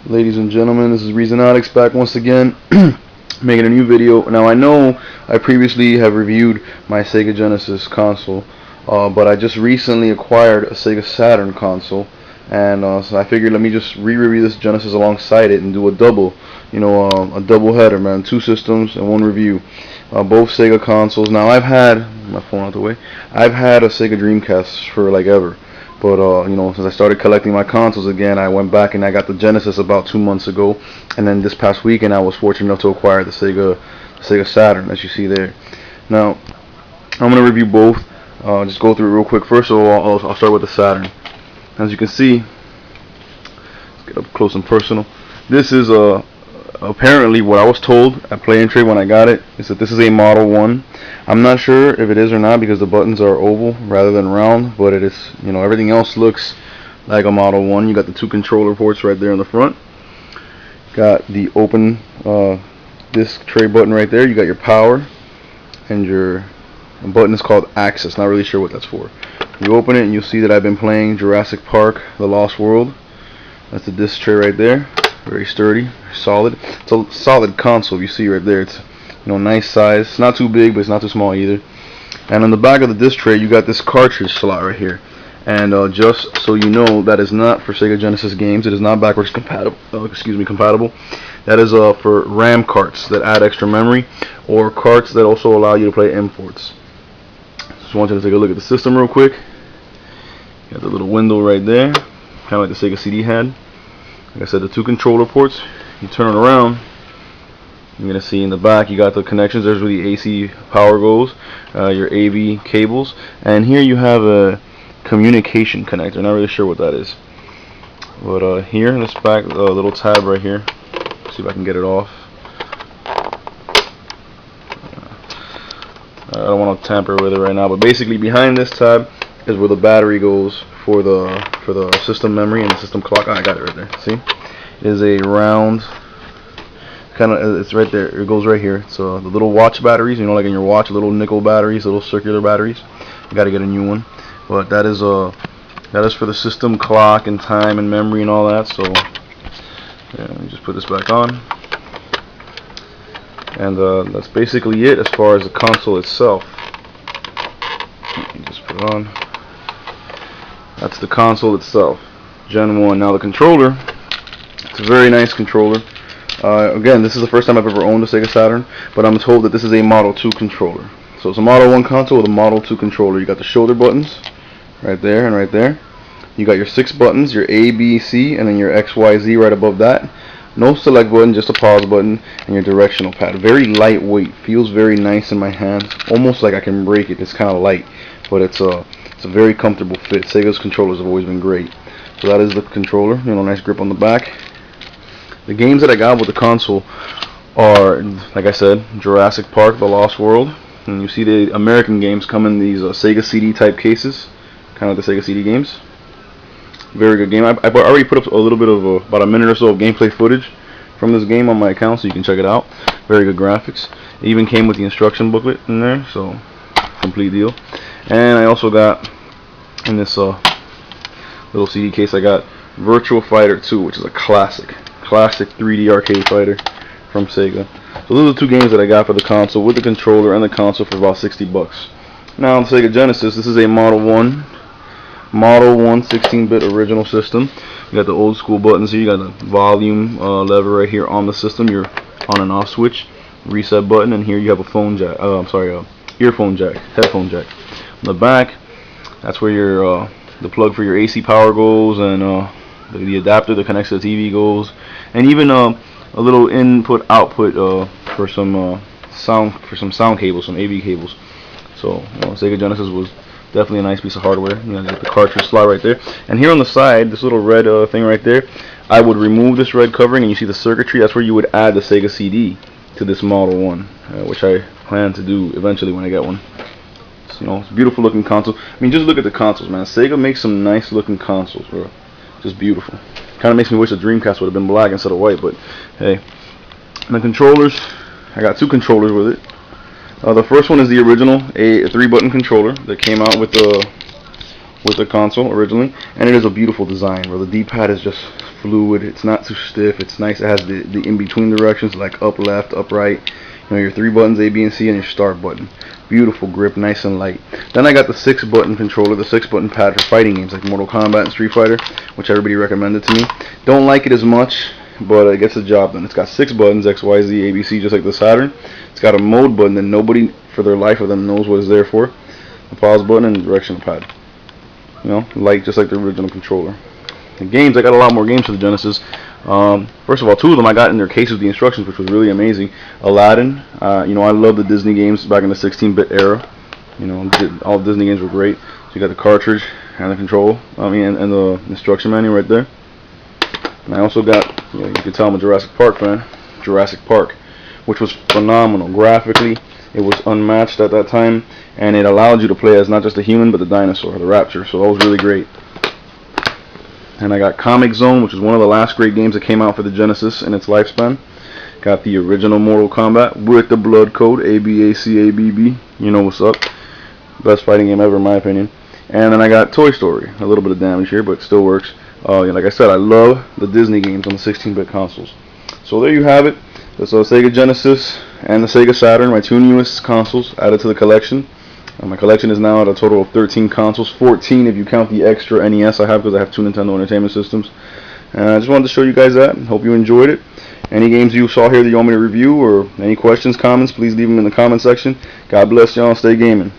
Ladies and gentlemen, this is Reezons back once again, making a new video. Now I know I previously have reviewed my Sega Genesis console, but I just recently acquired a Sega Saturn console, and so I figured let me just re-review this Genesis alongside it and do a double, a double header, man. Two systems and one review. Both Sega consoles. Now I've had my phone out the way. I've had a Sega Dreamcast for like ever. But since I started collecting my consoles again, I went back and I got the Genesis about 2 months ago, and then this past weekend I was fortunate enough to acquire the Sega Saturn, as you see there. Now I'm gonna review both. Just go through it real quick. First of all, I'll start with the Saturn. As you can see, let's get up close and personal. This is apparently what I was told at Play and Trade when I got it is that this is a Model 1. I'm not sure if it is or not because the buttons are oval rather than round, but it is, everything else looks like a Model 1. You got the two controller ports right there in the front. Got the open disc tray button right there. You got your power, and your button is called Access. Not really sure what that's for. You open it and you'll see that I've been playing Jurassic Park: The Lost World. That's the disc tray right there. Very sturdy, solid. It's a solid console. You see right there. It's nice size. It's not too big, but it's not too small either. And on the back of the disc tray, you got this cartridge slot right here. And just so you know, that is not for Sega Genesis games. It is not backwards compatible. Compatible. That is for RAM carts that add extra memory, or carts that also allow you to play imports. Just want you to take a look at the system real quick. You got the little window right there, kind of like the Sega CD had. Like I said, the two controller ports. You turn it around, you're gonna see in the back you got the connections. There's where the AC power goes, your AV cables, and here you have a communication connector. Not really sure what that is, but here in this back little tab right here. See if I can get it off. I don't want to tamper with it right now, but basically behind this tab is where the battery goes for the system memory and the system clock. I got it right there. See, it is a round kind of. It's right there. It goes right here. So the little watch batteries, like in your watch, little nickel batteries, little circular batteries. You got to get a new one. But that is for the system clock and time and memory and all that. So yeah, let me just put this back on. And that's basically it as far as the console itself. Let me just put it on. That's the console itself, Gen 1. Now the controller, it's a very nice controller. Again, this is the first time I've ever owned a Sega Saturn, but I'm told that this is a Model 2 controller. So it's a Model 1 console with a Model 2 controller. You got the shoulder buttons right there and right there. You got your 6 buttons, your A, B, C, and then your X, Y, Z right above that. No select button, just a pause button, and your directional pad. Very lightweight, feels very nice in my hands. Almost like I can break it. It's kind of light, but it's a very comfortable fit. Sega's controllers have always been great. So that is the controller. Nice grip on the back. The games that I got with the console are, like I said, Jurassic Park: The Lost World. And you see the American games come in these Sega CD type cases, kind of like the Sega CD games. Very good game. I already put up a little bit of about a minute or so of gameplay footage from this game on my account, so you can check it out. Very good graphics. It even came with the instruction booklet in there, so complete deal. And I also got in this little CD case, I got Virtua Fighter 2, which is a classic 3D arcade fighter from Sega. So those are the two games that I got for the console with the controller and the console for about 60 bucks. Now on the Sega Genesis, this is a Model 1 16-bit original system. You got the old school buttons here. You got the volume lever right here on the system, your on and off switch, reset button, and here you have a phone jack. Earphone jack, headphone jack. On the back, that's where your the plug for your AC power goes, and the adapter that connects to the TV goes, and even a little input output for some sound cables, some AV cables. So Sega Genesis was definitely a nice piece of hardware. Got the cartridge slot right there, and here on the side, this little red thing right there, I would remove this red covering, and you see the circuitry. That's where you would add the Sega CD to this Model 1, which I plan to do eventually when I get one. So, it's a beautiful looking console. I mean, just look at the consoles, man. Sega makes some nice looking consoles, bro. Just beautiful. Kind of makes me wish the Dreamcast would have been black instead of white, but hey. And the controllers, I got two controllers with it. The first one is the original, a 3-button controller that came out with the console originally, and it is a beautiful design, where the D-pad is just fluid. It's not too stiff. It's nice. It has the in-between directions like up, left, up, right. You know, your 3 buttons, A, B, and C, and your start button. Beautiful grip, nice and light. Then I got the 6-button controller, the 6-button pad for fighting games like Mortal Kombat and Street Fighter, which everybody recommended to me. Don't like it as much, but it gets the job done. It's got 6 buttons, X, Y, Z, A, B, C, just like the Saturn. It's got a mode button that nobody for their life of them knows what it's there for. The pause button and the directional pad. You know, light just like the original controller. The games, I got a lot more games for the Genesis. First of all, 2 of them I got in their case with the instructions, which was really amazing. Aladdin, you know, I love the Disney games back in the 16-bit era. You know, all Disney games were great. So you got the cartridge and the control, and the instruction manual right there. And I also got, you know, you can tell I'm a Jurassic Park fan, Jurassic Park, which was phenomenal. Graphically, it was unmatched at that time, and it allowed you to play as not just a human, but the dinosaur, the raptor. So that was really great. And I got Comic Zone, which is one of the last great games that came out for the Genesis in its lifespan. Got the original Mortal Kombat with the blood code, ABACABB. You know what's up. Best fighting game ever in my opinion. And then I got Toy Story. A little bit of damage here, but it still works. Like I said, I love the Disney games on the 16-bit consoles. So there you have it. That's the Sega Genesis and the Sega Saturn, my 2 newest consoles added to the collection. My collection is now at a total of 13 consoles, 14 if you count the extra NES I have, because I have 2 Nintendo Entertainment Systems. And I just wanted to show you guys that. Hope you enjoyed it. Any games you saw here that you want me to review, or any questions, comments, please leave them in the comment section. God bless y'all. Stay gaming.